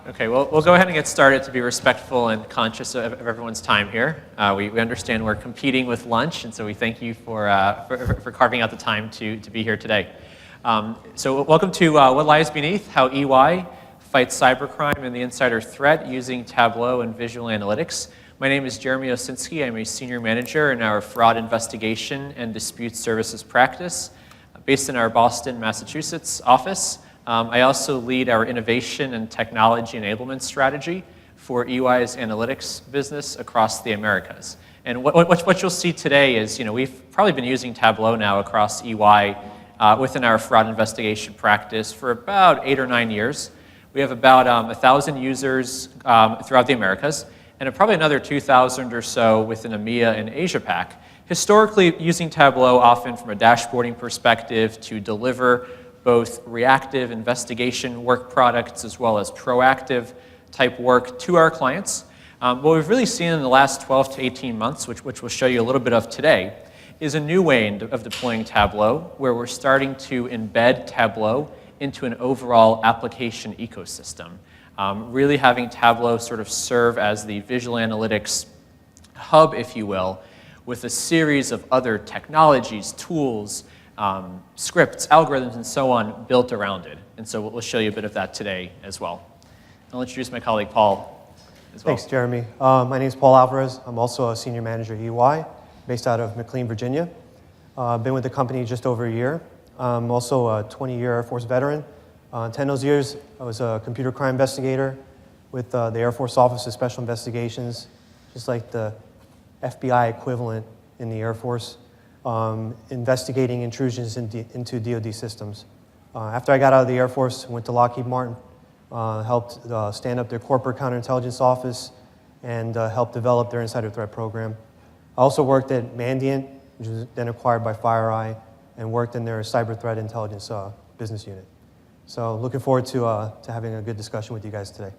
Okay, well, we'll go ahead and get started to be respectful and conscious of everyone's time here. We understand we're competing with lunch, and so we thank you for carving out the time to be here today. So welcome to What Lies Beneath, How EY Fights Cybercrime and the Insider Threat Using Tableau and Visual Analytics. My name is Jeremy Osinski. I'm a senior manager in our fraud investigation and dispute services practice based in our Boston, Massachusetts office. I also lead our innovation and technology enablement strategy for EY's analytics business across the Americas. And what you'll see today is, we've probably been using Tableau now across EY within our fraud investigation practice for about 8 or 9 years. We have about 1,000 users throughout the Americas, and probably another 2,000 or so within EMEA and Asia-Pac. Historically, using Tableau often from a dashboarding perspective to deliver both reactive investigation work products as well as proactive type work to our clients. What we've really seen in the last 12 to 18 months, which we'll show you a little bit of today, is a new way of deploying Tableau, where we're starting to embed Tableau into an overall application ecosystem. Really having Tableau sort of serve as the visual analytics hub, if you will, with a series of other technologies, tools, scripts, algorithms, and so on built around it. And so we'll show you a bit of that today as well. I'll introduce my colleague Paul as well. Thanks, Jeremy. My name is Paul Alvarez. I'm also a senior manager at EY, based out of McLean, Virginia. I've been with the company just over a year. I'm also a 20-year Air Force veteran. 10 of those years, I was a computer crime investigator with the Air Force Office of Special Investigations, just like the FBI equivalent in the Air Force. Investigating intrusions into DoD systems. After I got out of the Air Force, I went to Lockheed Martin, helped stand up their corporate counterintelligence office, and helped develop their insider threat program. I also worked at Mandiant, which was then acquired by FireEye, and worked in their cyber threat intelligence business unit. So looking forward to having a good discussion with you guys today.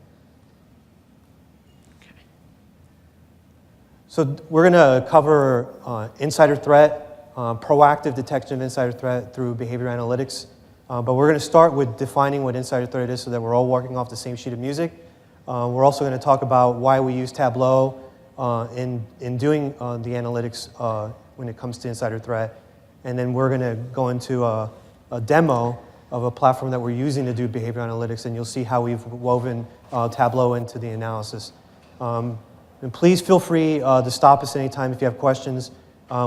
So we're going to cover insider threat, proactive detection of insider threat through behavior analytics. But we're going to start with defining what insider threat is so that we're all working off the same sheet of music. We're also going to talk about why we use Tableau in doing the analytics when it comes to insider threat. And then we're going to go into a demo of a platform that we're using to do behavior analytics, and you'll see how we've woven Tableau into the analysis. And please feel free to stop us anytime if you have questions.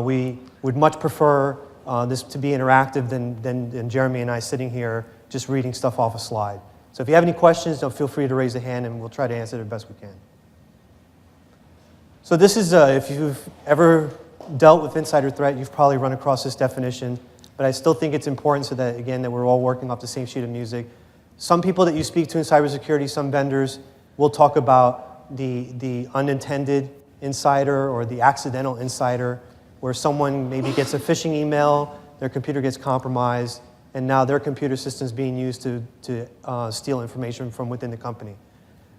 We would much prefer this to be interactive than Jeremy and I sitting here just reading stuff off a slide. So if you have any questions, don't feel free to raise a hand and we'll try to answer it the best we can. So this is, if you've ever dealt with insider threat, you've probably run across this definition, but I still think it's important so that, again, that we're all working off the same sheet of music. Some people that you speak to in cybersecurity, some vendors, will talk about the unintended insider or the accidental insider, where someone maybe gets a phishing email, their computer gets compromised, and now their computer system is being used to steal information from within the company.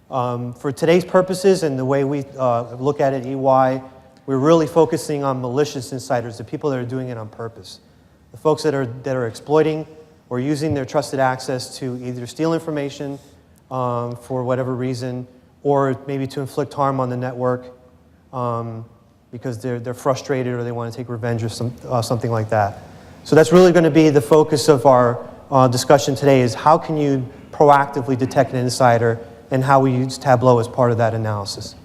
For today's purposes and the way we look at it at EY, we're really focusing on malicious insiders, the people that are doing it on purpose. The folks that are exploiting or using their trusted access to either steal information for whatever reason, or maybe to inflict harm on the network because they're frustrated or they want to take revenge or something like that. So that's really going to be the focus of our discussion today, is how can you proactively detect an insider and how we use Tableau as part of that analysis.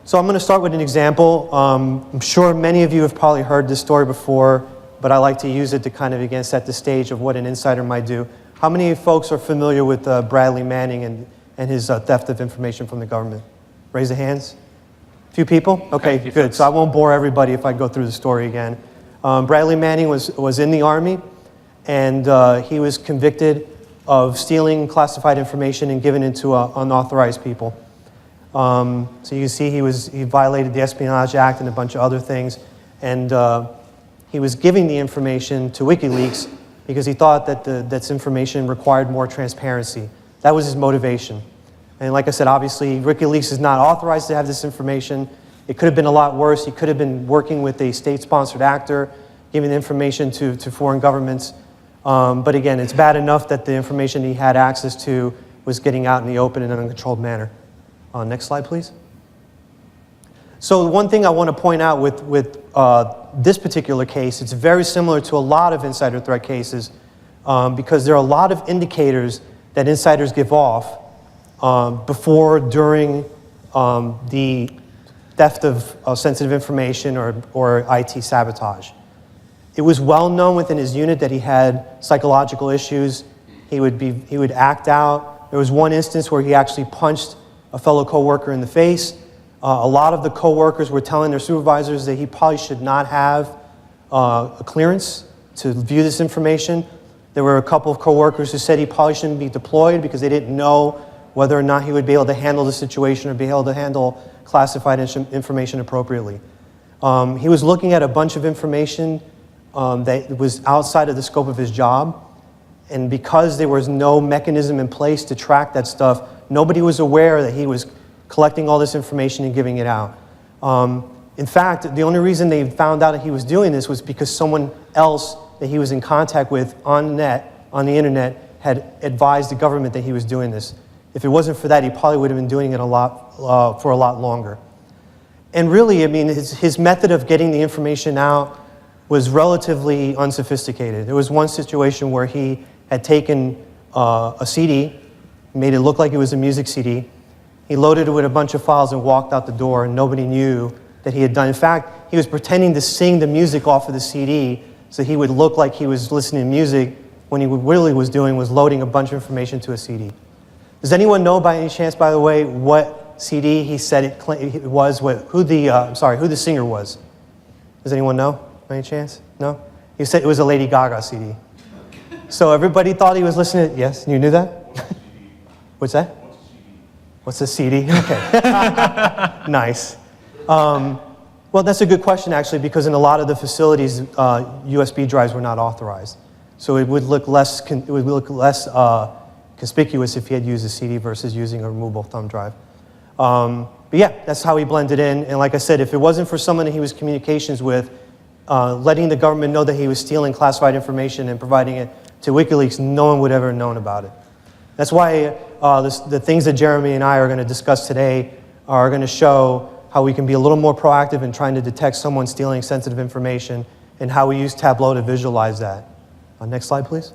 So I'm going to start with an example. I'm sure many of you have probably heard this story before, but I like to use it to kind of, again, set the stage of what an insider might do. How many folks are familiar with Bradley Manning and his theft of information from the government? Raise the hands. A few people? Okay, good. So I won't bore everybody if I go through the story again. Bradley Manning was in the Army, and he was convicted of stealing classified information and giving it to unauthorized people. So you can see he violated the Espionage Act and a bunch of other things, and he was giving the information to WikiLeaks because he thought that this information required more transparency. That was his motivation. And like I said, obviously, WikiLeaks is not authorized to have this information. It could have been a lot worse. He could have been working with a state-sponsored actor, giving the information to foreign governments. But again, it's bad enough that the information he had access to was getting out in the open in an uncontrolled manner. Next slide, please. So one thing I want to point out with this particular case, it's very similar to a lot of insider threat cases because there are a lot of indicators that insiders give off before, during the theft of sensitive information or IT sabotage. It was well known within his unit that he had psychological issues. He would act out. There was one instance where he actually punched a fellow coworker in the face. A lot of the coworkers were telling their supervisors that he probably should not have a clearance to view this information. There were a couple of coworkers who said he probably shouldn't be deployed because they didn't know whether or not he would be able to handle the situation or be able to handle classified information appropriately. He was looking at a bunch of information that was outside of the scope of his job, and because there was no mechanism in place to track that stuff, nobody was aware that he was collecting all this information and giving it out. In fact, the only reason they found out that he was doing this was because someone else that he was in contact with on the internet, had advised the government that he was doing this. If it wasn't for that, he probably would have been doing it for a lot longer. And really, I mean, his method of getting the information out was relatively unsophisticated. There was one situation where he had taken a CD, made it look like it was a music CD. He loaded it with a bunch of files and walked out the door, and nobody knew that he had done. In fact, he was pretending to sing the music off of the CD so he would look like he was listening to music when he really was doing was loading a bunch of information to a CD. Does anyone know by any chance, by the way, what CD he said it was, who the singer was? Does anyone know by any chance? No? He said it was a Lady Gaga CD. So everybody thought he was listening. Yes, you knew that? What's that? What's a CD? Okay. Nice. Well, that's a good question, actually, because in a lot of the facilities, USB drives were not authorized. So it would look less conspicuous if he had used a CD versus using a removable thumb drive. But yeah, that's how he blended in. And like I said, if it wasn't for someone that he was communications with, letting the government know that he was stealing classified information and providing it to WikiLeaks, no one would ever have known about it. That's why the things that Jeremy and I are going to discuss today are going to show how we can be a little more proactive in trying to detect someone stealing sensitive information and how we use Tableau to visualize that. Next slide, please.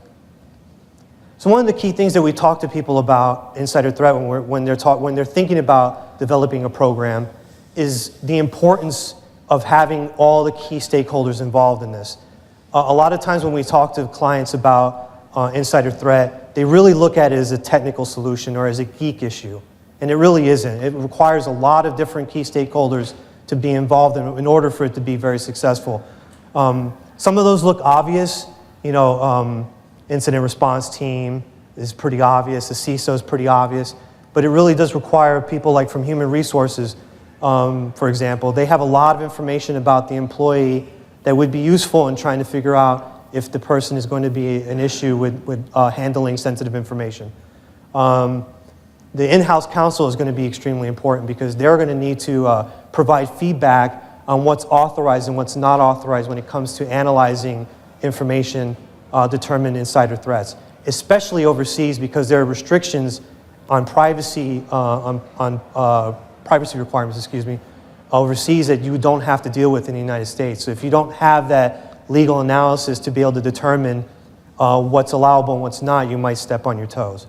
So one of the key things that we talk to people about insider threat when they're thinking about developing a program is the importance of having all the key stakeholders involved in this. A lot of times when we talk to clients about insider threat, they really look at it as a technical solution or as a geek issue. And it really isn't. It requires a lot of different key stakeholders to be involved in order for it to be very successful. Some of those look obvious. You know, incident response team is pretty obvious. The CISO is pretty obvious. But it really does require people like from human resources, for example. They have a lot of information about the employee that would be useful in trying to figure out if the person is going to be an issue with handling sensitive information. The in-house counsel is going to be extremely important because they're going to need to provide feedback on what's authorized and what's not authorized when it comes to analyzing information determined insider threats, especially overseas because there are restrictions on privacy, privacy requirements, overseas that you don't have to deal with in the United States. So if you don't have that legal analysis to be able to determine what's allowable and what's not, you might step on your toes.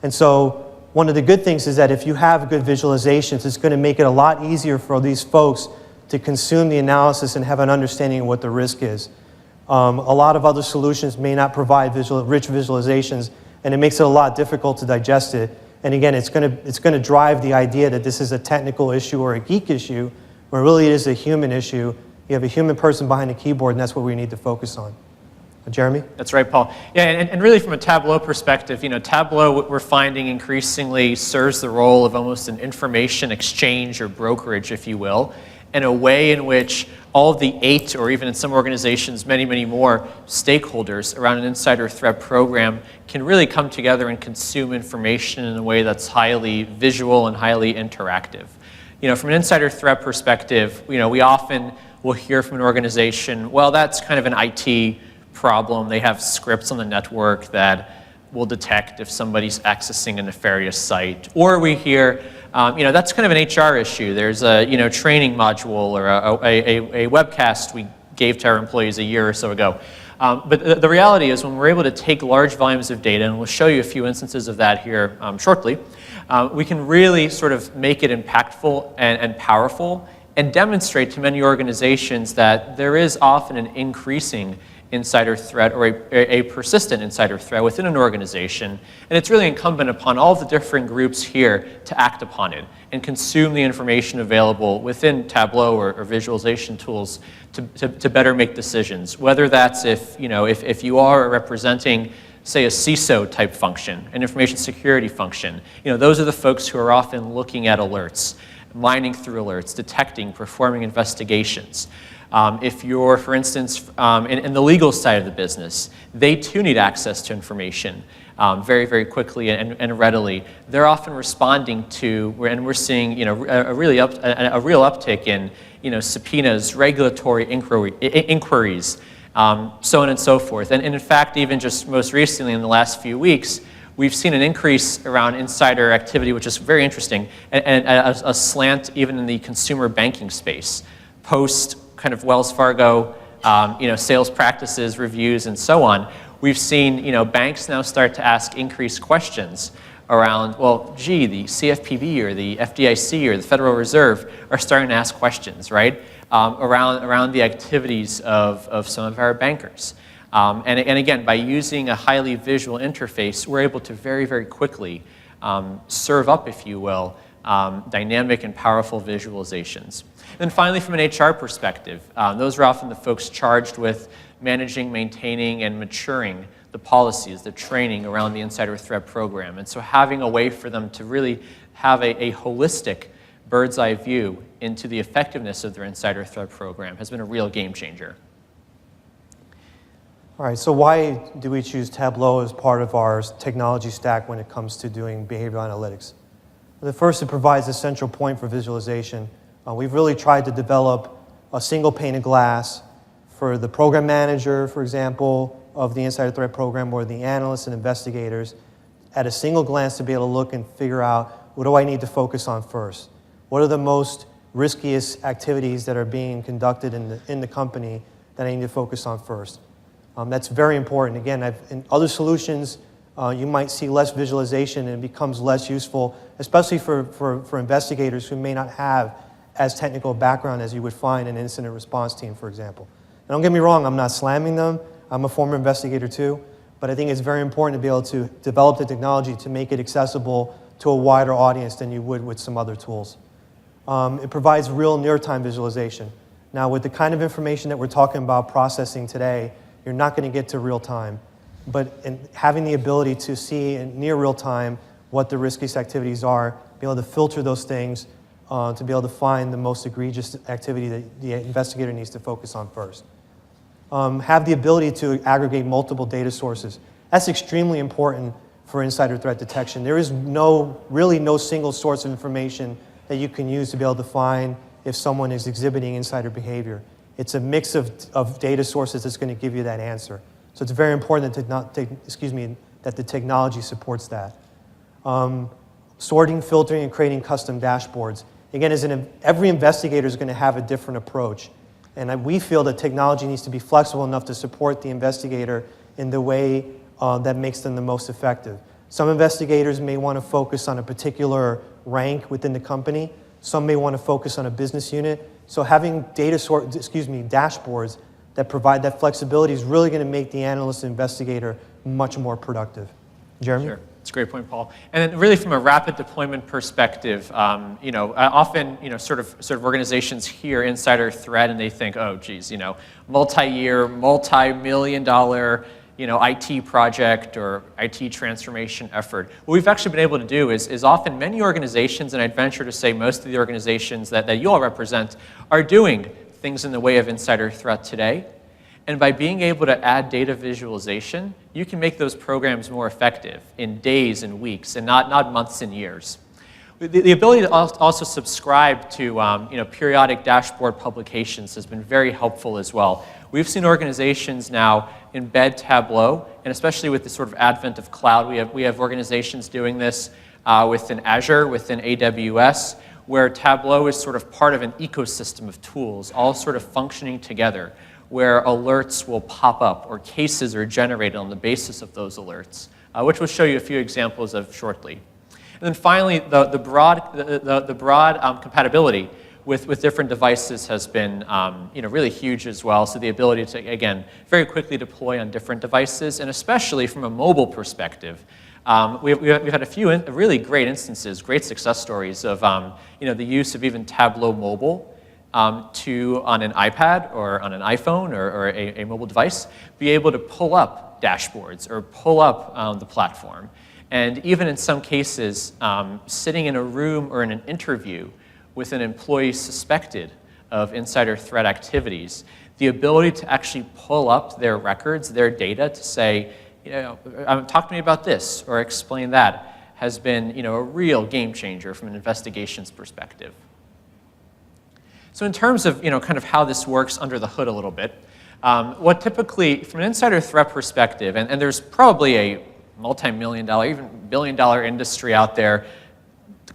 And so one of the good things is that if you have good visualizations, it's going to make it a lot easier for these folks to consume the analysis and have an understanding of what the risk is. A lot of other solutions may not provide rich visualizations, and it makes it a lot difficult to digest it. And again, it's going to drive the idea that this is a technical issue or a geek issue, where really it is a human issue. You have a human person behind the keyboard, and that's what we need to focus on. Jeremy? That's right, Paul. Yeah, and really from a Tableau perspective, you know, Tableau, we're finding increasingly serves the role of almost an information exchange or brokerage, if you will, in a way in which all of the 8, or even in some organizations, many, many more stakeholders around an insider threat program can really come together and consume information in a way that's highly visual and highly interactive. You know, from an insider threat perspective, you know, we often will hear from an organization, well, that's kind of an IT problem. They have scripts on the network that will detect if somebody's accessing a nefarious site. Or we hear, that's kind of an HR issue. There's a training module or a webcast we gave to our employees a year or so ago. But the reality is when we're able to take large volumes of data, and we'll show you a few instances of that here shortly, we can really sort of make it impactful and powerful and demonstrate to many organizations that there is often an increasing insider threat or a persistent insider threat within an organization, and it's really incumbent upon all the different groups here to act upon it and consume the information available within Tableau or visualization tools to better make decisions. Whether that's if you are representing, say, a CISO type function, an information security function, those are the folks who are often looking at alerts, mining through alerts, detecting, performing investigations. If you're, for instance, in the legal side of the business, they too need access to information very, very quickly and readily. They're often responding to, and we're seeing, a real uptick in, subpoenas, regulatory inquiries, so on and so forth. And in fact, even just most recently in the last few weeks, we've seen an increase around insider activity, which is very interesting, and a slant even in the consumer banking space, post kind of Wells Fargo, sales practices, reviews, and so on. We've seen, banks now start to ask increased questions around, well, gee, the CFPB or the FDIC or the Federal Reserve are starting to ask questions, right, around the activities of some of our bankers. And again, by using a highly visual interface, we're able to very, very quickly serve up, if you will, dynamic and powerful visualizations. And then finally, from an HR perspective, those are often the folks charged with managing, maintaining, and maturing the policies, the training around the insider threat program. And so having a way for them to really have a holistic bird's eye view into the effectiveness of their insider threat program has been a real game changer. All right, so why do we choose Tableau as part of our technology stack when it comes to doing behavioral analytics? Well, first, it provides a central point for visualization. We've really tried to develop a single pane of glass for the program manager, for example, of the insider threat program, or the analysts and investigators, at a single glance to be able to look and figure out, what do I need to focus on first? What are the most riskiest activities that are being conducted in the company that I need to focus on first? That's very important. Again, in other solutions, you might see less visualization and it becomes less useful, especially for investigators who may not have as technical a background as you would find in an incident response team, for example. Now, don't get me wrong, I'm not slamming them. I'm a former investigator too, but I think it's very important to be able to develop the technology to make it accessible to a wider audience than you would with some other tools. It provides real near-time visualization. Now, with the kind of information that we're talking about processing today, you're not going to get to real time, but having the ability to see in near real time what the riskiest activities are, be able to filter those things, to be able to find the most egregious activity that the investigator needs to focus on first. Have the ability to aggregate multiple data sources. That's extremely important for insider threat detection. There is really no single source of information that you can use to be able to find if someone is exhibiting insider behavior. It's a mix of data sources that's going to give you that answer. So it's very important that the technology supports that. Sorting, filtering, and creating custom dashboards. Again, every investigator is going to have a different approach. And we feel that technology needs to be flexible enough to support the investigator in the way that makes them the most effective. Some investigators may want to focus on a particular rank within the company. Some may want to focus on a business unit. So having dashboards that provide that flexibility is really going to make the analyst and investigator much more productive. Jeremy? Sure. That's a great point, Paul. And then really from a rapid deployment perspective, often, sort of organizations hear insider threat and they think, oh, geez, multi-year, multi-million-dollar, IT project or IT transformation effort. What we've actually been able to do is often many organizations, and I'd venture to say most of the organizations that you all represent, are doing things in the way of insider threat today. And by being able to add data visualization, you can make those programs more effective in days and weeks and not months and years. The ability to also subscribe to periodic dashboard publications has been very helpful as well. We've seen organizations now embed Tableau and especially with the sort of advent of cloud, we have organizations doing this within Azure, within AWS, where Tableau is sort of part of an ecosystem of tools, all sort of functioning together, where alerts will pop up or cases are generated on the basis of those alerts, which we'll show you a few examples of shortly. And then finally, the broad compatibility with different devices has been really huge as well. So the ability to, again, very quickly deploy on different devices, and especially from a mobile perspective. We've had a few really great instances, great success stories of the use of even Tableau Mobile on an iPad or on an iPhone or a mobile device, be able to pull up dashboards or pull up the platform. And even in some cases, sitting in a room or in an interview with an employee suspected of insider threat activities, the ability to actually pull up their records, their data, to say, talk to me about this or explain that, has been a real game changer from an investigations perspective. So in terms of kind of how this works under the hood a little bit, what typically, from an insider threat perspective, and there's probably a multi-million-dollar, even billion-dollar industry out there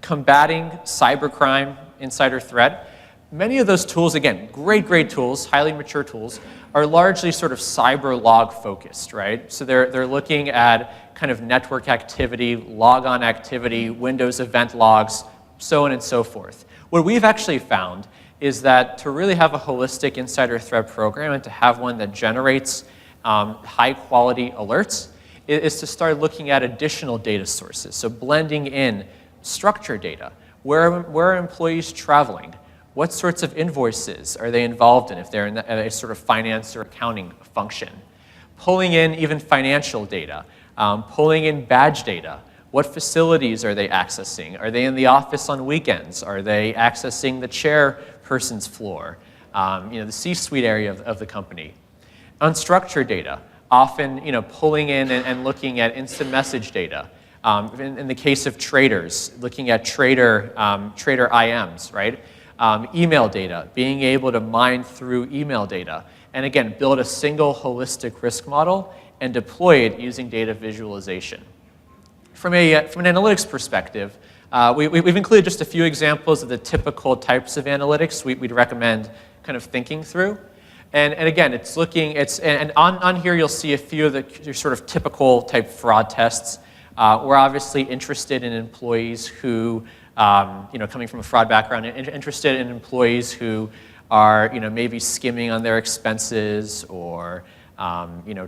combating cybercrime, insider threat. Many of those tools, again, great tools, highly mature tools, are largely sort of cyber log focused, right? So they're looking at kind of network activity, logon activity, Windows event logs, so on and so forth. What we've actually found is that to really have a holistic insider threat program and to have one that generates high quality alerts is to start looking at additional data sources. So blending in structured data. Where are employees traveling? What sorts of invoices are they involved in if they're in a sort of finance or accounting function? Pulling in even financial data, pulling in badge data. What facilities are they accessing? Are they in the office on weekends? Are they accessing the chairperson's floor? The C-suite area of the company. Unstructured data, often pulling in and looking at instant message data. In the case of traders, looking at trader IMs, right? Email data, being able to mine through email data, and again, build a single holistic risk model and deploy it using data visualization. From an analytics perspective, we've included just a few examples of the typical types of analytics we'd recommend kind of thinking through. And again, on here you'll see a few of the sort of typical type fraud tests. We're obviously interested in employees who, coming from a fraud background, interested in employees who are, maybe skimming on their expenses or,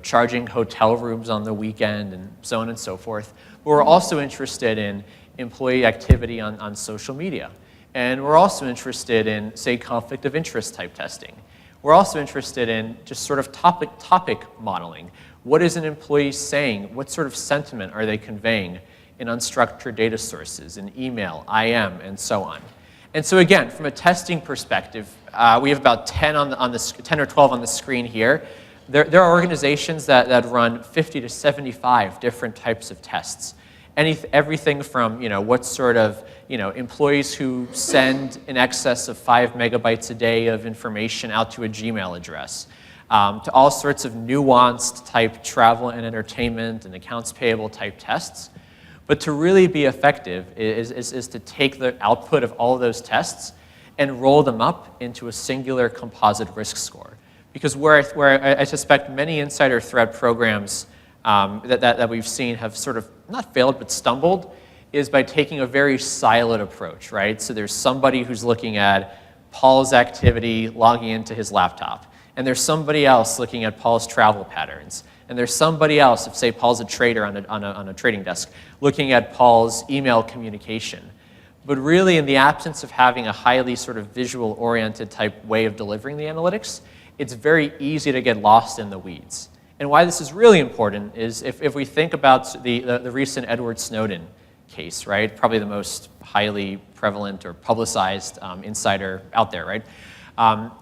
charging hotel rooms on the weekend and so on and so forth. But we're also interested in employee activity on social media. And we're also interested in, say, conflict of interest type testing. We're also interested in just sort of topic modeling. What is an employee saying? What sort of sentiment are they conveying in unstructured data sources, in email, IM, and so on? And so again, from a testing perspective, we have about 10 or 12 on the screen here. There are organizations that run 50 to 75 different types of tests. Everything from what sort of employees who send in excess of 5 megabytes a day of information out to a Gmail address, to all sorts of nuanced type travel and entertainment and accounts payable type tests. But to really be effective is to take the output of all of those tests and roll them up into a singular composite risk score. Because where I suspect many insider threat programs that we've seen have sort of not failed but stumbled is by taking a very siloed approach, right? So there's somebody who's looking at Paul's activity logging into his laptop. And there's somebody else looking at Paul's travel patterns. And there's somebody else, if say Paul's a trader on a trading desk, looking at Paul's email communication. But really, in the absence of having a highly sort of visual-oriented type way of delivering the analytics, it's very easy to get lost in the weeds. And why this is really important is if we think about the recent Edward Snowden case, right? Probably the most highly prevalent or publicized insider out there, right?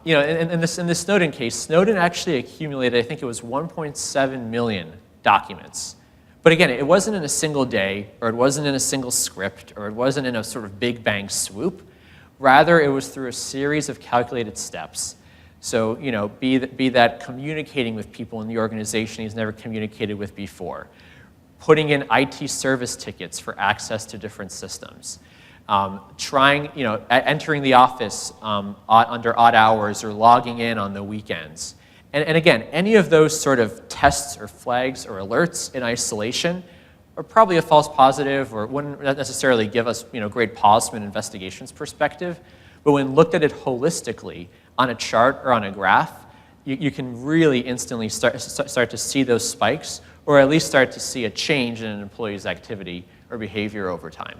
In this Snowden case, Snowden actually accumulated, I think it was 1.7 million documents. But again, it wasn't in a single day, or it wasn't in a single script, or it wasn't in a sort of big bang swoop. Rather, it was through a series of calculated steps So, be that communicating with people in the organization he's never communicated with before, putting in IT service tickets for access to different systems, entering the office under odd hours or logging in on the weekends. And again, any of those sort of tests or flags or alerts in isolation are probably a false positive or wouldn't necessarily give us great pause from an investigations perspective. But when looked at it holistically on a chart or on a graph, you can really instantly start to see those spikes, or at least start to see a change in an employee's activity or behavior over time.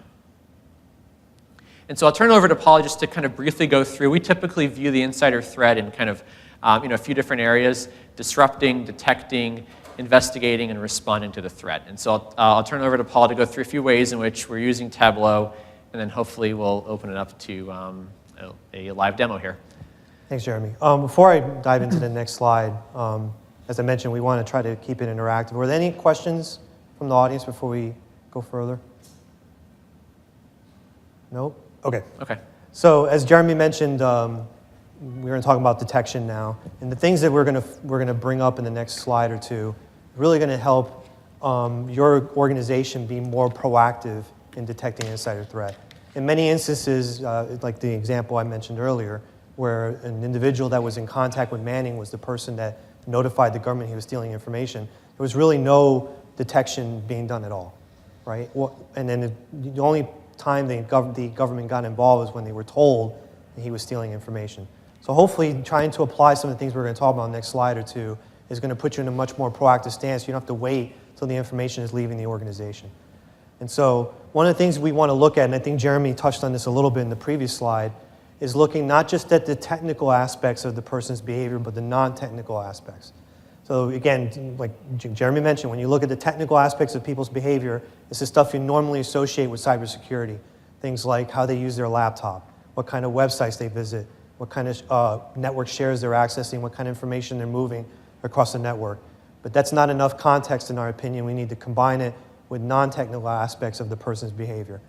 And so I'll turn it over to Paul just to kind of briefly go through. We typically view the insider threat in kind of a few different areas: disrupting, detecting, investigating, and responding to the threat. And so I'll turn it over to Paul to go through a few ways in which we're using Tableau, and then hopefully we'll open it up to a live demo here. Thanks, Jeremy. Before I dive into the next slide, as I mentioned, we want to try to keep it interactive. Were there any questions from the audience before we go further? Nope? Okay. Okay. So as Jeremy mentioned, we're going to talk about detection now. And the things that we're going to bring up in the next slide or two are really going to help your organization be more proactive in detecting insider threat. In many instances, like the example I mentioned earlier, where an individual that was in contact with Manning was the person that notified the government he was stealing information, there was really no detection being done at all, right? And then the only time the government got involved was when they were told that he was stealing information. So hopefully trying to apply some of the things we're going to talk about in the next slide or two is going to put you in a much more proactive stance. You don't have to wait until the information is leaving the organization. And so one of the things we want to look at, and I think Jeremy touched on this a little bit in the previous slide, is looking not just at the technical aspects of the person's behavior, but the non-technical aspects. So again, like Jeremy mentioned, when you look at the technical aspects of people's behavior, it's the stuff you normally associate with cybersecurity. Things like how they use their laptop, what kind of websites they visit, what kind of network shares they're accessing, what kind of information they're moving across the network. But that's not enough context in our opinion. We need to combine it with non-technical aspects of the person's behavior.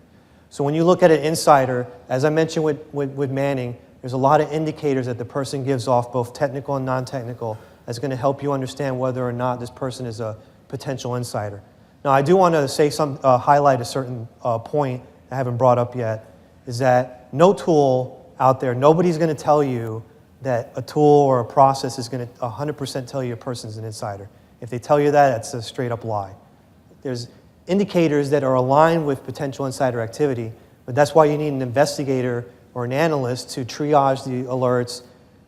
So when you look at an insider, as I mentioned with Manning, there's a lot of indicators that the person gives off, both technical and non-technical, that's going to help you understand whether or not this person is a potential insider. Now, I do want to say highlight a certain point I haven't brought up yet, is that no tool out there, nobody's going to tell you that a tool or a process is going to 100% tell you a person's an insider. If they tell you that, that's a straight-up lie. There's indicators that are aligned with potential insider activity, but that's why you need an investigator or an analyst to triage the alerts,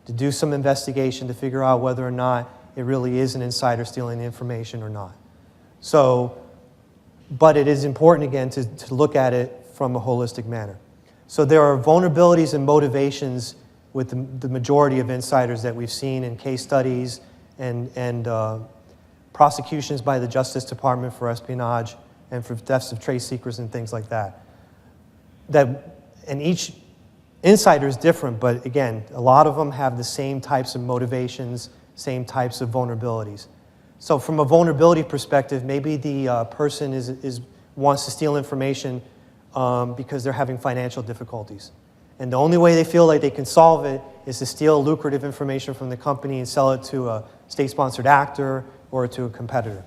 to do some investigation to figure out whether or not it really is an insider stealing the information or not. So, but it is important, again, to look at it from a holistic manner. So there are vulnerabilities and motivations with the majority of insiders that we've seen in case studies and prosecutions by the Justice Department for espionage and for thefts of trade secrets and things like that. And each insider is different, but again, a lot of them have the same types of motivations, same types of vulnerabilities. So from a vulnerability perspective, maybe the person wants to steal information because they're having financial difficulties. And the only way they feel like they can solve it is to steal lucrative information from the company and sell it to a state-sponsored actor or to a competitor.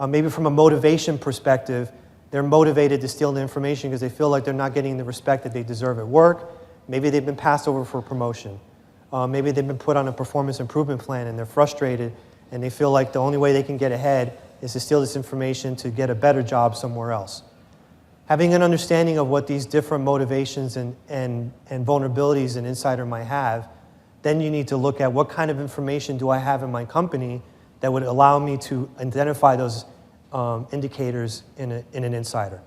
Maybe from a motivation perspective, they're motivated to steal the information because they feel like they're not getting the respect that they deserve at work. Maybe they've been passed over for a promotion. Maybe they've been put on a performance improvement plan and they're frustrated and they feel like the only way they can get ahead is to steal this information to get a better job somewhere else. Having an understanding of what these different motivations and vulnerabilities an insider might have, then you need to look at what kind of information do I have in my company that would allow me to identify those indicators in an insider.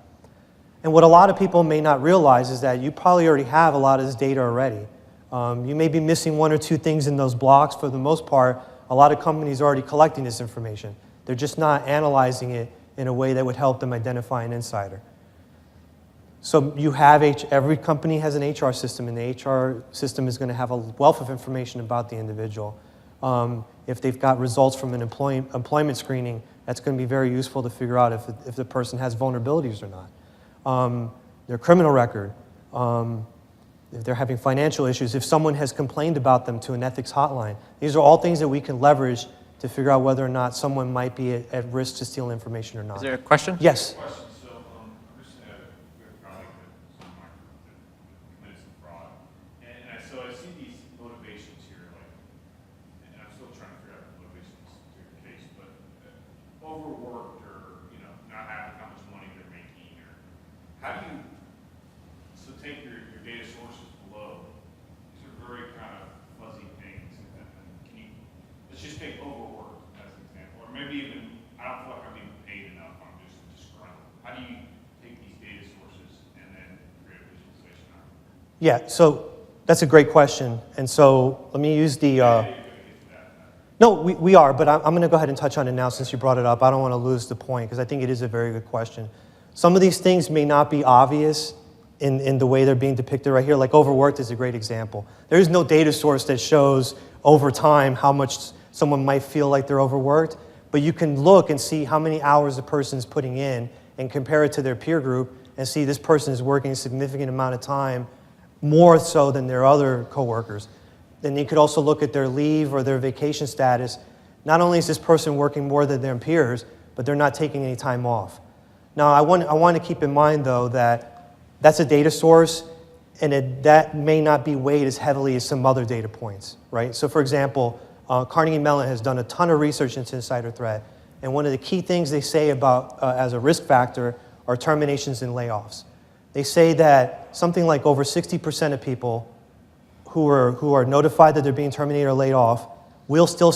And what a lot of people may not realize is that you probably already have a lot of this data already. You may be missing one or two things in those blocks. For the most part, a lot of companies are already collecting this information. They're just not analyzing it in a way that would help them identify an insider. So you have every company has an HR system, and the HR system is going to have a wealth of information about the individual. If they've got results from an employment screening, that's going to be very useful to figure out if the person has vulnerabilities or not. Their criminal record, if they're having financial issues, if someone has complained about them to an ethics hotline. These are all things that we can leverage to figure out whether or not someone might be at risk to steal information or not. Is there a question? Yes. So, I'm just we have a colleague that commits some fraud, and so I see these motivations here, like, and I'm still trying to figure out the motivations to the case, but overworked or not having how much money they're making, or how do you take your data sources below? These are very kind of fuzzy things. Can you let's just take overworked as an example, or maybe even I don't feel like I'm being paid enough. I'm just disgruntled. How do you take these data sources and then create a visualization out of them? Yeah, so that's a great question. And so let me use the... No, we are, but I'm going to go ahead and touch on it now since you brought it up. I don't want to lose the point because I think it is a very good question. Some of these things may not be obvious in the way they're being depicted right here. Like overworked is a great example. There is no data source that shows over time how much someone might feel like they're overworked, but you can look and see how many hours a person's putting in and compare it to their peer group and see this person is working a significant amount of time, more so than their other coworkers. Then you could also look at their leave or their vacation status. Not only is this person working more than their peers, but they're not taking any time off. Now, I want to keep in mind, though, that that's a data source, and that may not be weighed as heavily as some other data points, right? So, for example, Carnegie Mellon has done a ton of research into insider threat, and one of the key things they say about as a risk factor are terminations and layoffs. They say that something like over 60% of people who are notified that they're being terminated or laid off will steal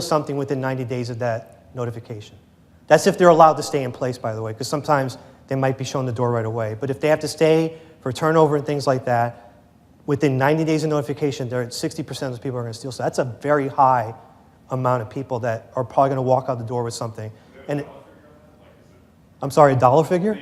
something within 90 days of that notification. That's if they're allowed to stay in place, by the way, because sometimes they might be shown the door right away. But if they have to stay for turnover and things like that, within 90 days of notification, 60% of those people are going to steal. So that's a very high amount of people that are probably going to walk out the door with something. And I'm sorry, a dollar figure?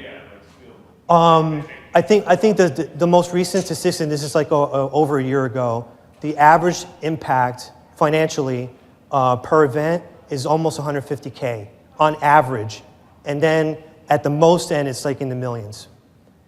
I think the most recent statistic, and this is like over a year ago, the average impact financially per event is almost 150K on average. And then at the most end, it's like in the millions.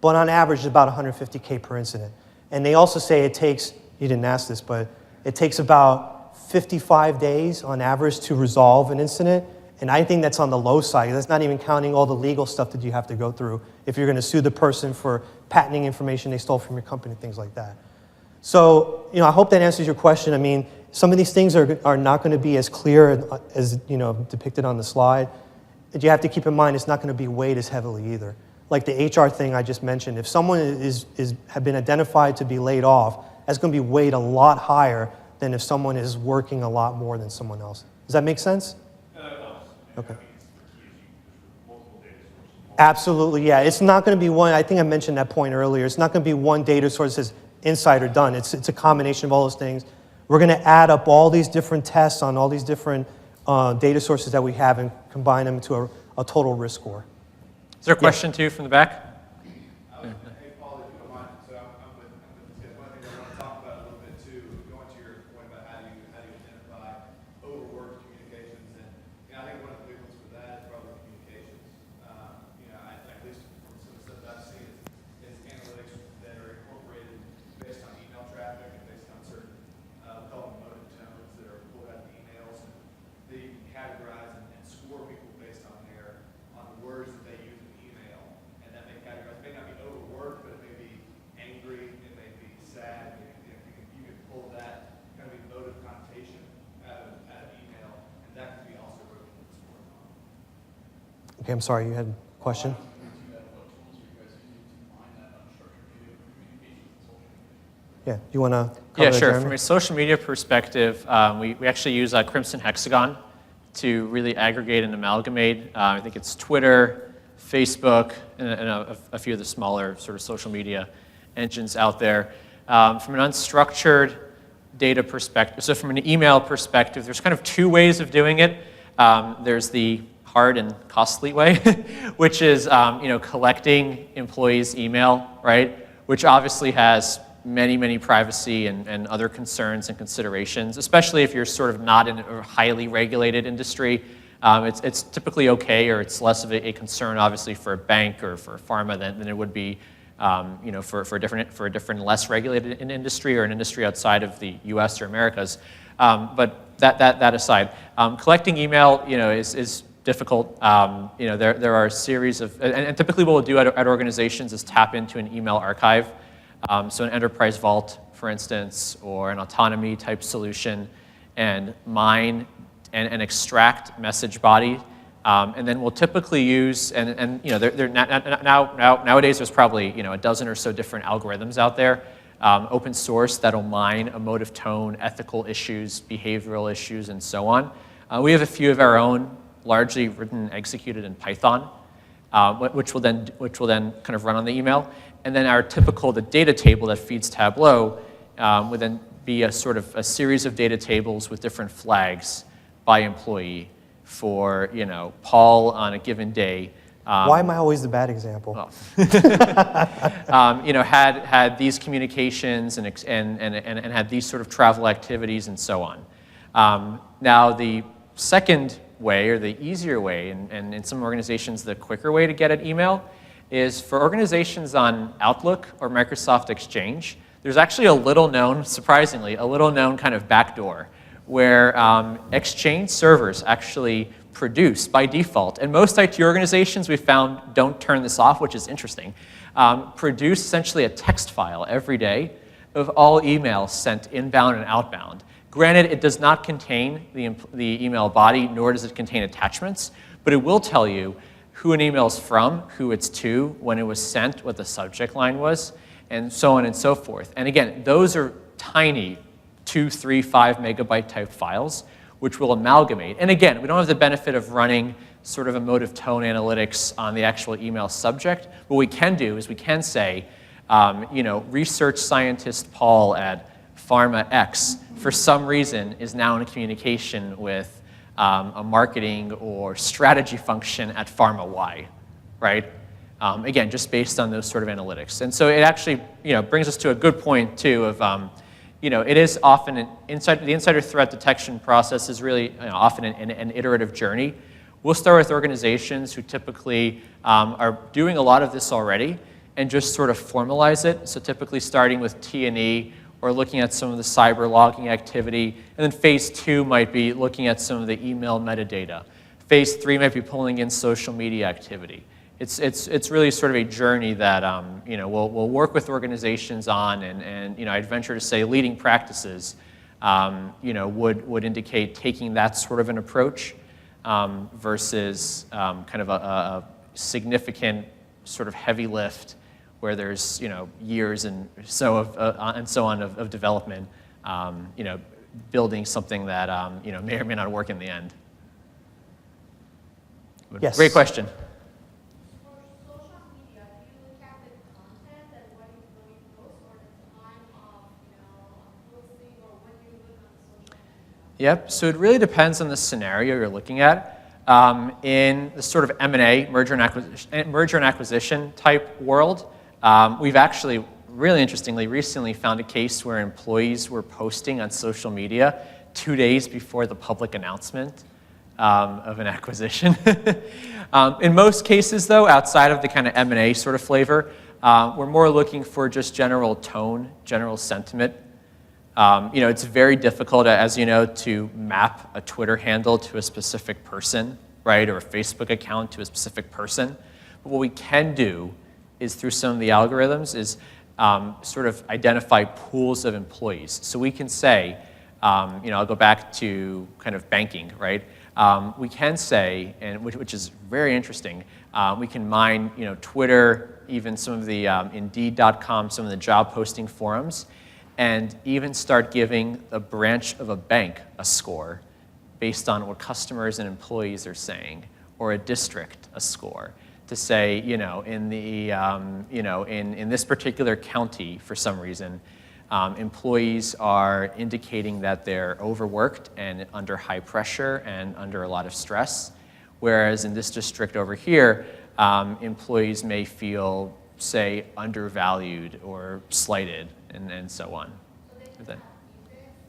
But on average, it's about 150K per incident. And they also say it takes, you didn't ask this, but it takes about 55 days on average to resolve an incident. And I think that's on the low side. That's not even counting all the legal stuff that you have to go through if you're going to sue the person for patenting information they stole from your company, things like that. So, I hope that answers your question. I mean, some of these things are not going to be as clear as, depicted on the slide. And you have to keep in mind it's not going to be weighed as heavily either. Like the HR thing I just mentioned, if someone have been identified to be laid off, that's going to be weighed a lot higher than if someone is working a lot more than someone else. Does that make sense? Okay. Absolutely, yeah. It's not going to be one, I think I mentioned that point earlier, it's not going to be one data source that says insider done. It's a combination of all those things. We're going to add up all these different tests on all these different data sources that we have and combine them to a total risk score. Is there a question, too, from the back? Hey, Paul, if you don't mind, so I'm with this guy. One thing I want to talk about a little bit, too, going to your point about how do you identify overworked communications, and I think one of the big ones for that is probably communications. At least from some of the stuff that I've seen is analytics that are incorporated based on email traffic and based on certain, we call them emotive tones that are pulled out of the emails, and they categorize and score people based on the words that they use in the email, and that may categorize. It may not be overworked, but it may be angry, it may be sad. You can pull that kind of emotive connotation out of email, and that can be also what it's scored on. Okay, I'm sorry, you had a question? Yeah, do you want to cover Yeah, that, sure. Jeremy? From a social media perspective, we actually use Crimson Hexagon to really aggregate and amalgamate. I think it's Twitter, Facebook, and a few of the smaller sort of social media engines out there. From an unstructured data perspective, so from an email perspective, there's kind of two ways of doing it. There's the hard and costly way, which is collecting employees' email, right? Which obviously has many privacy and other concerns and considerations, especially if you're sort of not in a highly regulated industry. It's typically okay, or it's less of a concern, obviously, for a bank or for a pharma than it would be for a different less regulated industry or an industry outside of the U.S. or Americas. But that aside, collecting email, is difficult. There are a series of, and typically what we'll do at organizations is tap into an email archive. So an enterprise vault, for instance, or an autonomy type solution, and mine and extract message body. And then we'll typically use, nowadays there's probably a dozen or so different algorithms out there, open source, that'll mine emotive tone, ethical issues, behavioral issues, and so on. We have a few of our own, largely written and executed in Python, which will then kind of run on the email. And then our typical, the data table that feeds Tableau would then be a sort of a series of data tables with different flags by employee for, Paul on a given day. Why am I always the bad example? Well, had these communications and had these sort of travel activities and so on. Now, the second way, or the easier way, and in some organizations the quicker way to get at email, is for organizations on Outlook or Microsoft Exchange. There's actually a little known, surprisingly, a little known kind of backdoor where Exchange servers actually produce by default, and most IT organizations we found don't turn this off, which is interesting, produce essentially a text file every day of all emails sent inbound and outbound. Granted, it does not contain the email body, nor does it contain attachments, but it will tell you who an email is from, who it's to, when it was sent, what the subject line was, and so on and so forth. And again, those are tiny 2, 3, 5 megabyte type files, which will amalgamate. And again, we don't have the benefit of running sort of emotive tone analytics on the actual email subject. What we can do is we can say, research scientist Paul at Pharma X, for some reason, is now in communication with a marketing or strategy function at Pharma Y, right? Again, just based on those sort of analytics. And so it actually, brings us to a good point too of, it is often the insider threat detection process is really often an iterative journey. We'll start with organizations who typically are doing a lot of this already and just sort of formalize it. So typically starting with T&E or looking at some of the cyber logging activity. And then phase 2 might be looking at some of the email metadata. Phase 3 might be pulling in social media activity. It's really sort of a journey that we'll work with organizations on, and I'd venture to say leading practices would indicate taking that sort of an approach versus kind of a significant sort of heavy lift where there's years and so on of development, building something that may or may not work in the end. Yes. Great question. Yep, so it really depends on the scenario you're looking at. In the sort of M&A, merger and acquisition type world, we've actually, really interestingly, recently found a case where employees were posting on social media 2 days before the public announcement of an acquisition. In most cases, though, outside of the kind of M&A sort of flavor, we're more looking for just general tone, general sentiment. It's very difficult, as you know, to map a Twitter handle to a specific person, right, or a Facebook account to a specific person. But what we can do is, through some of the algorithms, is sort of identify pools of employees. So we can say, I'll go back to kind of banking, right? We can say, and which is very interesting, we can mine, Twitter, even some of the Indeed.com, some of the job posting forums, and even start giving a branch of a bank a score based on what customers and employees are saying, or a district a score, to say, in this particular county, for some reason, employees are indicating that they're overworked and under high pressure and under a lot of stress, whereas in this district over here, employees may feel, say, undervalued or slighted, and so on. So they just have defects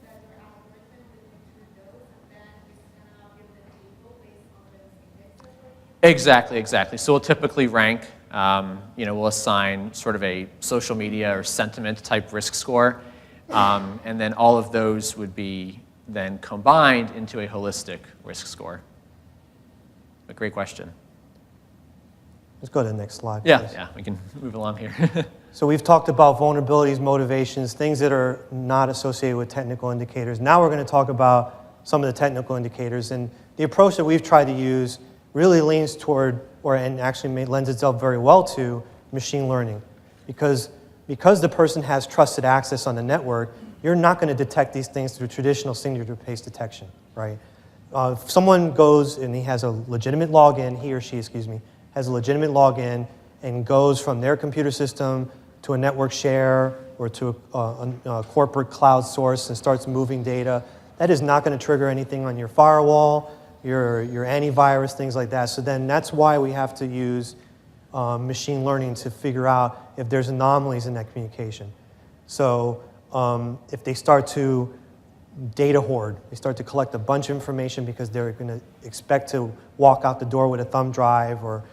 that your algorithm will include those, and then it's gonna give the table based on those indexes. Exactly. So we'll typically rank we'll assign sort of a social media or sentiment type risk score. And then all of those would be then combined into a holistic risk score. A great question. Let's go to the next slide, Yeah, please. yeah, we can move along here. So we've talked about vulnerabilities, motivations, things that are not associated with technical indicators. Now we're going to talk about some of the technical indicators. And the approach that we've tried to use really leans toward, and actually lends itself very well to, machine learning. Because the person has trusted access on the network, you're not going to detect these things through traditional signature-based detection, right? If someone goes and he has a legitimate login, he or she, has a legitimate login and goes from their computer system to a network share or to a corporate cloud source and starts moving data, that is not going to trigger anything on your firewall, your antivirus, things like that. So then that's why we have to use machine learning to figure out if there's anomalies in that communication. So if they start to data hoard, they start to collect a bunch of information because they're going to expect to walk out the door with a thumb drive or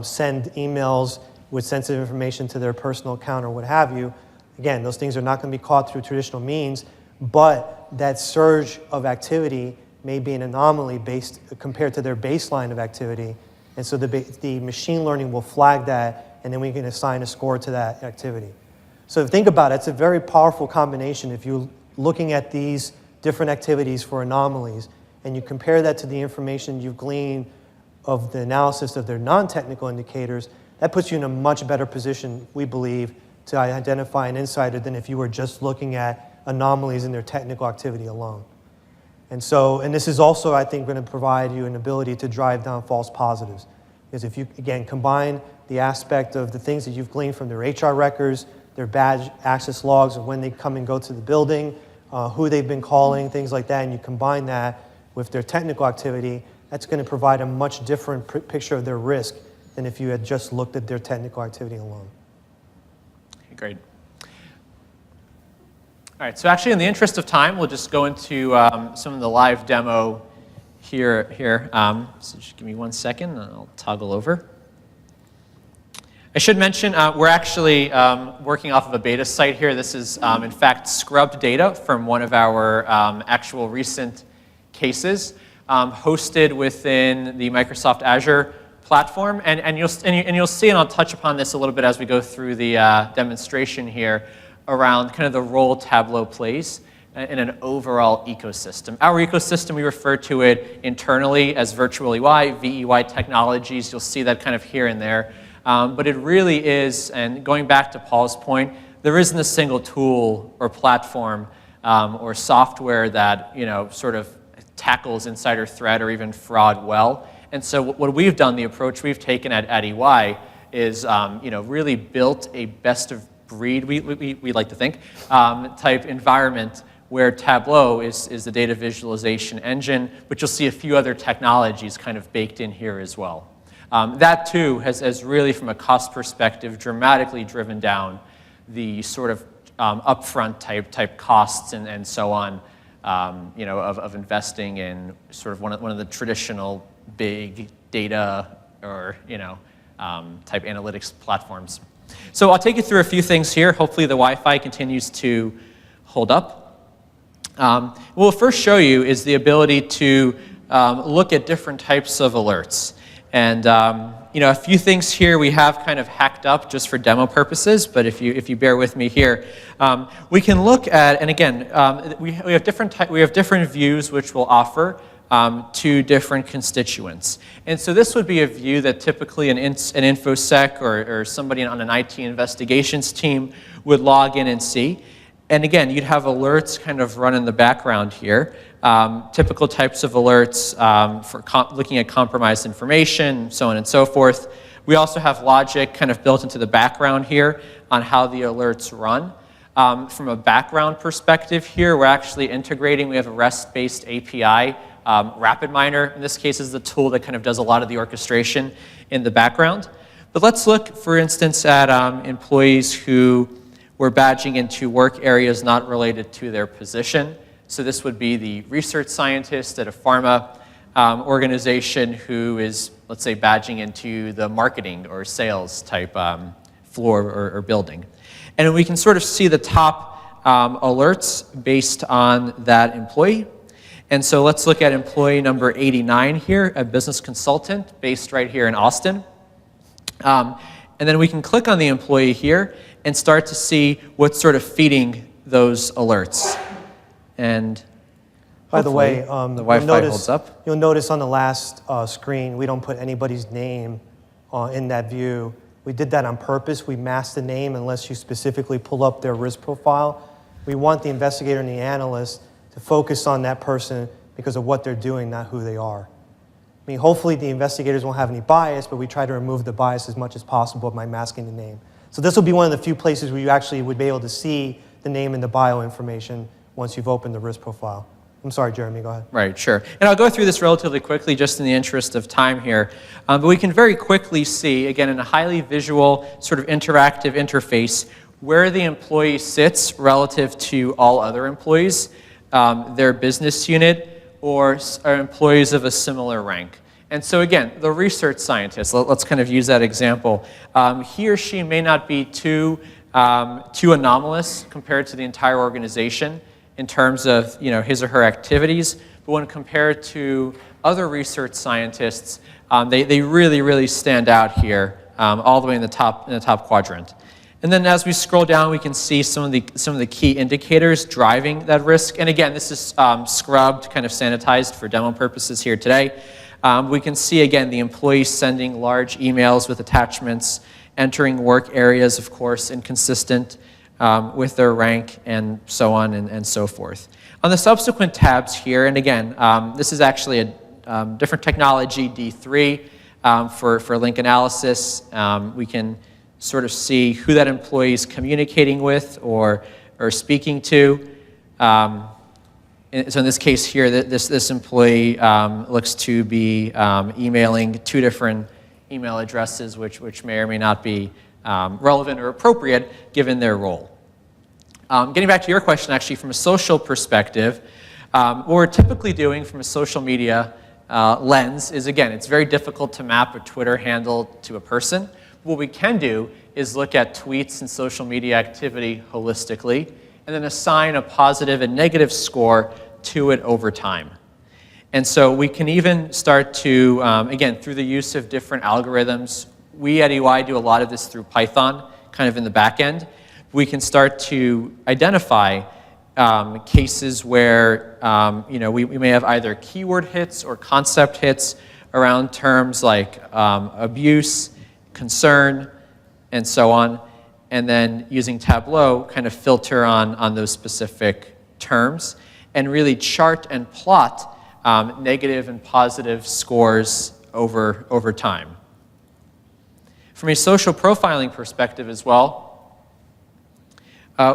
send emails with sensitive information to their personal account or what have you. Again, those things are not going to be caught through traditional means, but that surge of activity may be an anomaly based compared to their baseline of activity. And so the machine learning will flag that, and then we can assign a score to that activity. So think about it, it's a very powerful combination. If you're looking at these different activities for anomalies, and you compare that to the information you've gleaned of the analysis of their non-technical indicators, that puts you in a much better position, we believe, to identify an insider than if you were just looking at anomalies in their technical activity alone. And this is also, I think, going to provide you an ability to drive down false positives. Because if you, again, combine the aspect of the things that you've gleaned from their HR records, their badge access logs of when they come and go to the building, who they've been calling, things like that, and you combine that with their technical activity, that's going to provide a much different picture of their risk than if you had just looked at their technical activity alone. Okay, great. All right, so actually in the interest of time, we'll just go into some of the live demo here. So just give me 1 second, and I'll toggle over. I should mention we're actually working off of a beta site here. This is, in fact, scrubbed data from one of our actual recent cases hosted within the Microsoft Azure platform. And you'll see, and I'll touch upon this a little bit as we go through the demonstration here, around kind of the role Tableau plays in an overall ecosystem. Our ecosystem, we refer to it internally as Virtual UI, VEY technologies. You'll see that kind of here and there. But it really is, and going back to Paul's point, there isn't a single tool or platform or software that sort of tackles insider threat or even fraud well. And so what we've done, the approach we've taken at EY is really built a best of breed, we like to think, type environment where Tableau is the data visualization engine, but you'll see a few other technologies kind of baked in here as well. That too has really, from a cost perspective, dramatically driven down the sort of upfront type costs and so on, of investing in sort of one of the traditional big data or type analytics platforms. So I'll take you through a few things here. Hopefully the Wi-Fi continues to hold up. What we'll first show you is the ability to look at different types of alerts. And a few things here we have kind of hacked up just for demo purposes, but if you bear with me here, we can look at, and again, we have different views which we'll offer to different constituents. And so this would be a view that typically an InfoSec or somebody on an IT investigations team would log in and see. And again, you'd have alerts kind of run in the background here. Typical types of alerts for looking at compromised information, so on and so forth. We also have logic kind of built into the background here on how the alerts run. From a background perspective here, we're actually integrating, we have a REST-based API. RapidMiner, in this case, is the tool that kind of does a lot of the orchestration in the background. But let's look, for instance, at employees who were badging into work areas not related to their position. So this would be the research scientist at a pharma organization who is let's say, badging into the marketing or sales type floor or building. And we can sort of see the top alerts based on that employee. And so let's look at employee number 89 here, a business consultant based right here in Austin. And then we can click on the employee here and start to see what's sort of feeding those alerts. And By the way, the Wi-Fi holds up. You'll notice on the last screen, we don't put anybody's name in that view. We did that on purpose. We masked the name unless you specifically pull up their risk profile. We want the investigator and the analyst to focus on that person because of what they're doing, not who they are. I mean, hopefully the investigators won't have any bias, but we try to remove the bias as much as possible by masking the name. So this will be one of the few places where you actually would be able to see the name and the bio information once you've opened the risk profile. I'm sorry, Jeremy, go ahead. Right, sure. And I'll go through this relatively quickly just in the interest of time here. But we can very quickly see, again, in a highly visual, sort of interactive interface, where the employee sits relative to all other employees, their business unit, or are employees of a similar rank. And so again, the research scientist, let's kind of use that example. He or she may not be too anomalous compared to the entire organization in terms of his or her activities, but when compared to other research scientists, they really, really stand out here, all the way in the top quadrant. And then as we scroll down, we can see some of the key indicators driving that risk. And again, this is scrubbed, kind of sanitized for demo purposes here today. We can see, again, the employees sending large emails with attachments, entering work areas, of course, inconsistent with their rank, and so on and so forth. On the subsequent tabs here, and again, this is actually a different technology, D3, for link analysis. We can sort of see who that employee is communicating with or speaking to. So in this case here, this employee looks to be emailing 2 different email addresses, which may or may not be relevant or appropriate given their role. Getting back to your question, actually, from a social perspective, what we're typically doing from a social media lens is, again, it's very difficult to map a Twitter handle to a person. What we can do is look at tweets and social media activity holistically, and then assign a positive and negative score to it over time. And so we can even start to, again, through the use of different algorithms, we at EY do a lot of this through Python, kind of in the back end. We can start to identify cases where we may have either keyword hits or concept hits around terms like abuse, concern, and so on, and then using Tableau, kind of filter on those specific terms, and really chart and plot negative and positive scores over time. From a social profiling perspective as well,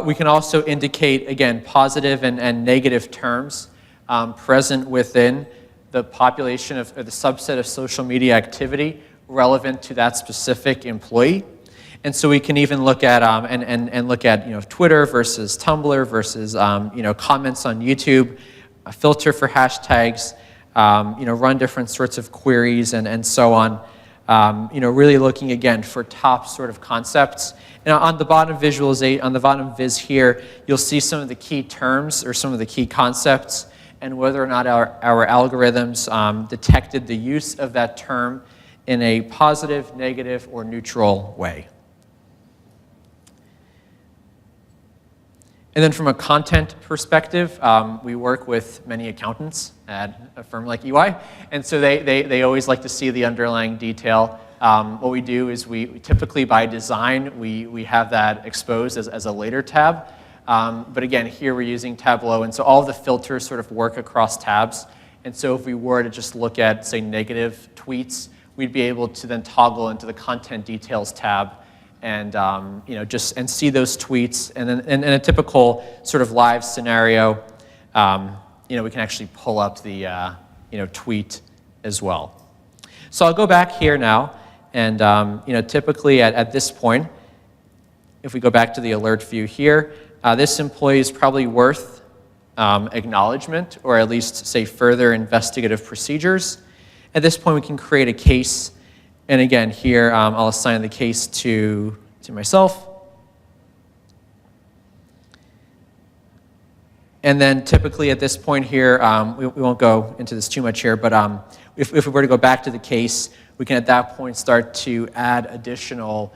we can also indicate, again, positive and negative terms present within the population of the subset of social media activity relevant to that specific employee. And so we can even look at look at Twitter versus Tumblr versus comments on YouTube, a filter for hashtags, run different sorts of queries and so on. Really looking again for top sort of concepts. And on the bottom viz here, you'll see some of the key terms or some of the key concepts and whether or not our algorithms detected the use of that term in a positive, negative, or neutral way. And then from a content perspective, we work with many accountants at a firm like EY, and so they always like to see the underlying detail. What we do is we typically, by design, we have that exposed as a later tab. But again, here we're using Tableau, and so all of the filters sort of work across tabs. And so if we were to just look at, say, negative tweets, we'd be able to then toggle into the content details tab and and see those tweets. And then in a typical sort of live scenario, we can actually pull up the tweet as well. So I'll go back here now, and typically at this point, if we go back to the alert view here, this employee is probably worth acknowledgement, or at least, say, further investigative procedures. At this point, we can create a case. And again, here, I'll assign the case to myself. And then typically at this point here, we won't go into this too much here, but if we were to go back to the case, we can at that point start to add additional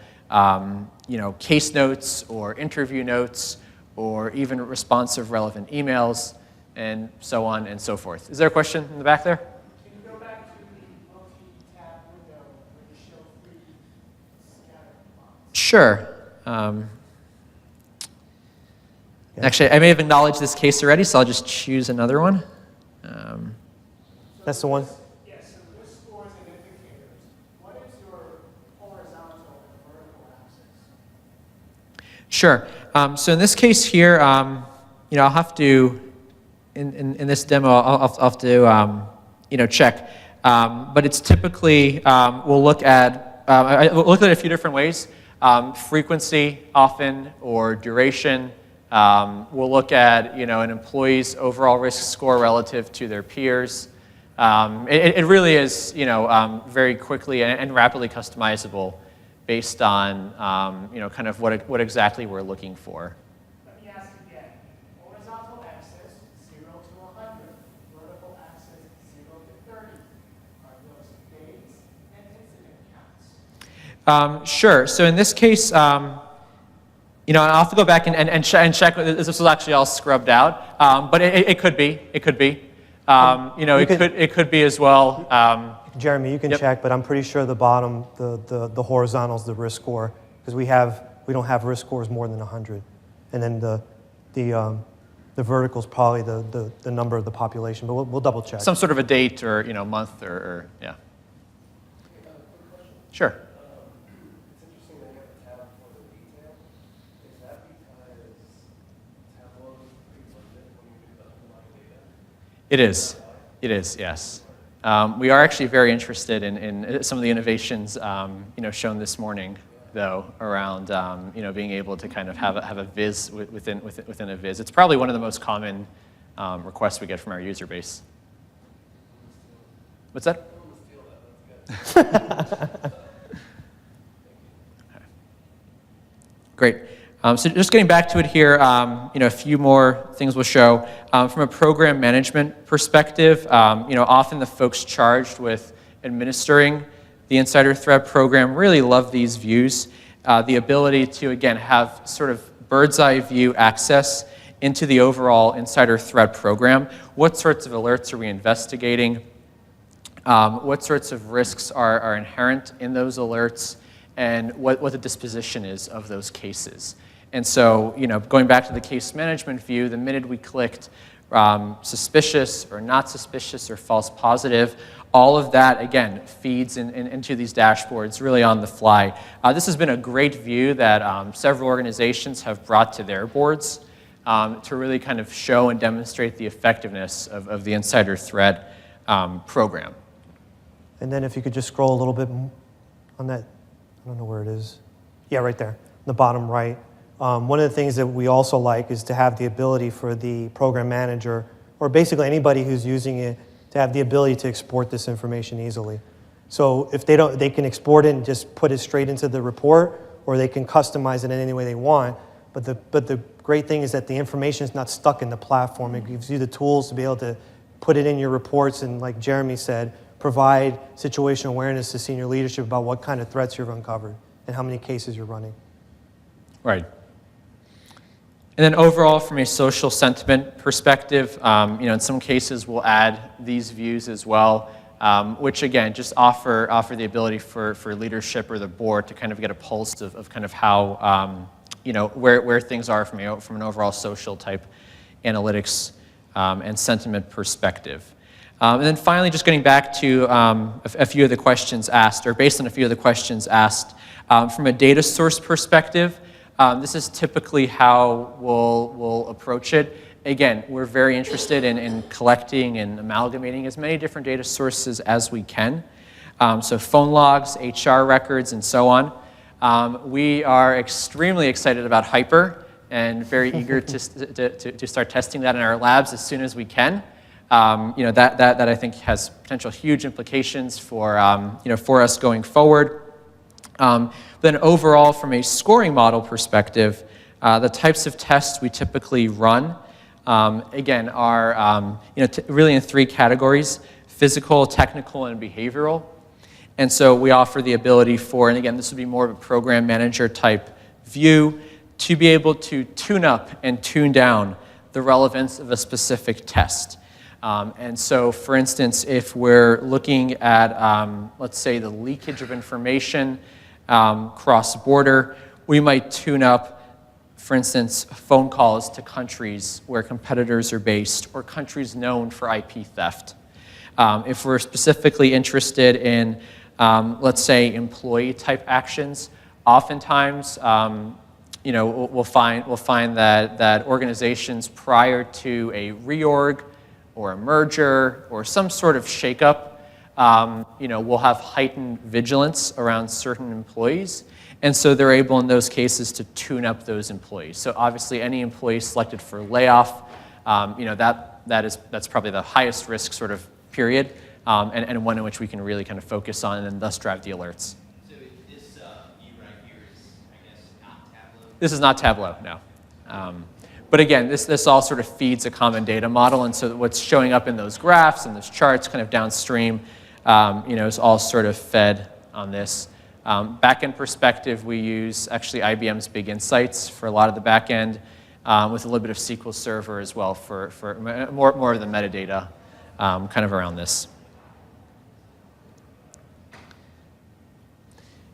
case notes or interview notes or even responsive relevant emails and so on and so forth. Is there a question in the back there? Can you go back to the multi-tab window where you show 3 scatter plots? Sure. Actually, I may have acknowledged this case already, so I'll just choose another one. That's the one. Yes, so risk scores and indicators. What is your horizontal and vertical axis? Sure. So in this case here, I'll have to, in this demo, I'll have to, check. But it's typically, we'll look at it a few different ways. Frequency, often, or duration. We'll look at, an employee's overall risk score relative to their peers. It really is, very quickly and rapidly customizable based on, kind of what exactly we're looking for. Let me ask again. Horizontal axis, 0 to 100. Vertical axis, 0 to 30. Are those days and incident counts? Sure. So in this case, I'll have to go back and check. This was actually all scrubbed out, but it could be. It could be. It could be as well. Jeremy, you can Yep. check, but I'm pretty sure the bottom, the horizontal is the risk score, because we don't have risk scores more than 100, and then the vertical is probably the number of the population, but we'll double check. Some sort of a date or month or yeah. Sure. It's interesting that you have a tab for the detail. Is that because Tableau is pretty limited when you do the underlying data? It is. It is, yes. We are actually very interested in some of the innovations, shown this morning, though, around, being able to kind of have a viz within a viz. It's probably one of the most common requests we get from our user base. What's that? Great. So just getting back to it here, a few more things we'll show. From a program management perspective, often the folks charged with administering the insider threat program really love these views. The ability to, again, have sort of bird's eye view access into the overall insider threat program. What sorts of alerts are we investigating? What sorts of risks are inherent in those alerts? And what the disposition is of those cases. And so, going back to the case management view, the minute we clicked suspicious or not suspicious or false positive, all of that, again, feeds into these dashboards really on the fly. This has been a great view that several organizations have brought to their boards to really kind of show and demonstrate the effectiveness of the insider threat program. And then if you could just scroll a little bit on that, I don't know where it is. Yeah, right there, the bottom right. One of the things that we also like is to have the ability for the program manager, or basically anybody who's using it, to have the ability to export this information easily. So if they don't, they can export it and just put it straight into the report, or they can customize it in any way they want. But the great thing is that the information is not stuck in the platform. It gives you the tools to be able to put it in your reports and, like Jeremy said, provide situational awareness to senior leadership about what kind of threats you've uncovered and how many cases you're running. Right. And then overall, from a social sentiment perspective, in some cases we'll add these views as well, which again just offer the ability for leadership or the board to kind of get a pulse of kind of how where things are from an overall social type analytics and sentiment perspective. And then finally, just getting back to a few of the questions asked, or based on a few of the questions asked, from a data source perspective, this is typically how we'll approach it. Again, we're very interested in collecting and amalgamating as many different data sources as we can. So phone logs, HR records, and so on. We are extremely excited about Hyper and very eager to start testing that in our labs as soon as we can. that I think has potential huge implications for, for us going forward. Then overall, from a scoring model perspective, the types of tests we typically run, again, are really in 3 categories: physical, technical, and behavioral. And so we offer the ability for, and again, this would be more of a program manager type view, to be able to tune up and tune down the relevance of a specific test. And so, for instance, if we're looking at, let's say, the leakage of information cross-border, we might tune up, for instance, phone calls to countries where competitors are based or countries known for IP theft. If we're specifically interested in, let's say, employee-type actions, oftentimes, we'll find that organizations prior to a reorg or a merger or some sort of shakeup, will have heightened vigilance around certain employees, and so they're able in those cases to tune up those employees. So obviously, any employee selected for layoff, that's probably the highest risk sort of period, and one in which we can really kind of focus on and thus drive the alerts. So this view right here is, I guess, not Tableau? This is not Tableau, no. But again, this all sort of feeds a common data model, and so what's showing up in those graphs and those charts kind of downstream, is all sort of fed on this. Back-end perspective, we use actually IBM's Big Insights for a lot of the back-end, with a little bit of SQL Server as well for more of the metadata kind of around this.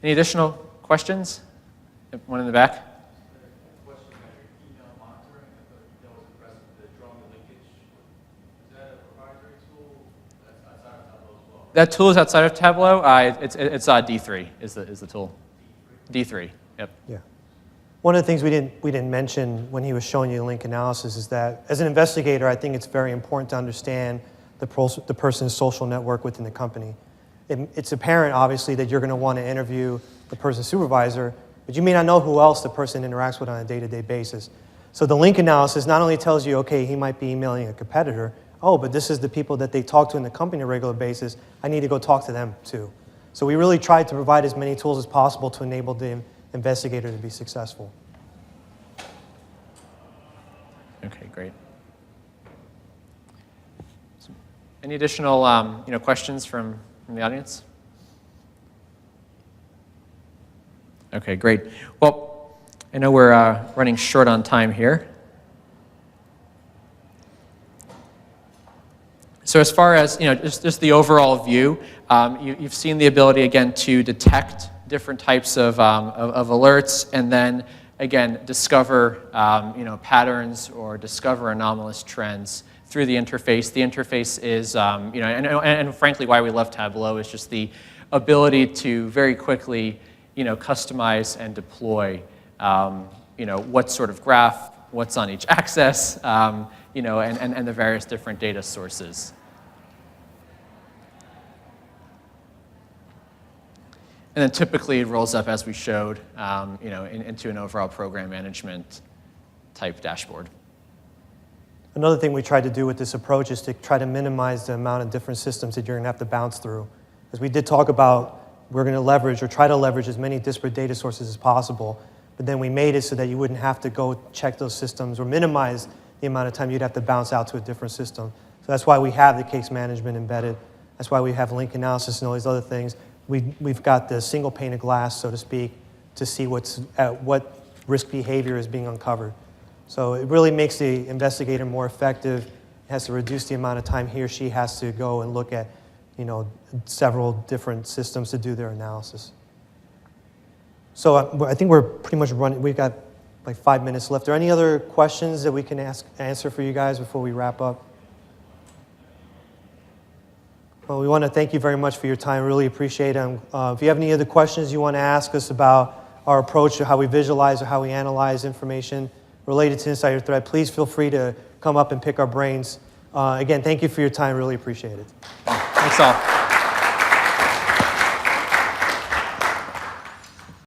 Any additional questions? One in the back? Question about your email monitoring. I thought that was impressive, the drawing the linkage. Is that a proprietary tool that's outside of Tableau as well? That tool is outside of Tableau. It's D3 is the tool. D3, yep. Yeah. One of the things we didn't mention when he was showing you the link analysis is that as an investigator, I think it's very important to understand the person's social network within the company. It's apparent, obviously, that you're going to want to interview the person's supervisor, but you may not know who else the person interacts with on a day-to-day basis. So the link analysis not only tells you, okay, he might be emailing a competitor, oh, but this is the people that they talk to in the company on a regular basis. I need to go talk to them too. So we really tried to provide as many tools as possible to enable the investigator to be successful. Okay, great. So any additional questions from the audience? Okay, great. Well, I know we're running short on time here. So as far as just the overall view, you've seen the ability again to detect different types of alerts, and then again discover patterns or discover anomalous trends through the interface. The interface is and frankly why we love Tableau is just the ability to very quickly customize and deploy what sort of graph, what's on each axis, and the various different data sources. And then typically it rolls up, as we showed, into an overall program management type dashboard. Another thing we tried to do with this approach is to try to minimize the amount of different systems that you're going to have to bounce through. As we did talk about, we're going to leverage or try to leverage as many disparate data sources as possible, but then we made it so that you wouldn't have to go check those systems or minimize the amount of time you'd have to bounce out to a different system. So that's why we have the case management embedded. That's why we have link analysis and all these other things. We've got the single pane of glass, so to speak, to see what risk behavior is being uncovered. So it really makes the investigator more effective. It has to reduce the amount of time he or she has to go and look at, several different systems to do their analysis. So I think we're pretty much running. We've got like 5 minutes left. Are there any other questions that we can answer for you guys before we wrap up? Well, we want to thank you very much for your time. Really appreciate it. If you have any other questions you want to ask us about our approach to how we visualize or how we analyze information related to insider threat, please feel free to come up and pick our brains. Again, thank you for your time. Really appreciate it. Thanks all.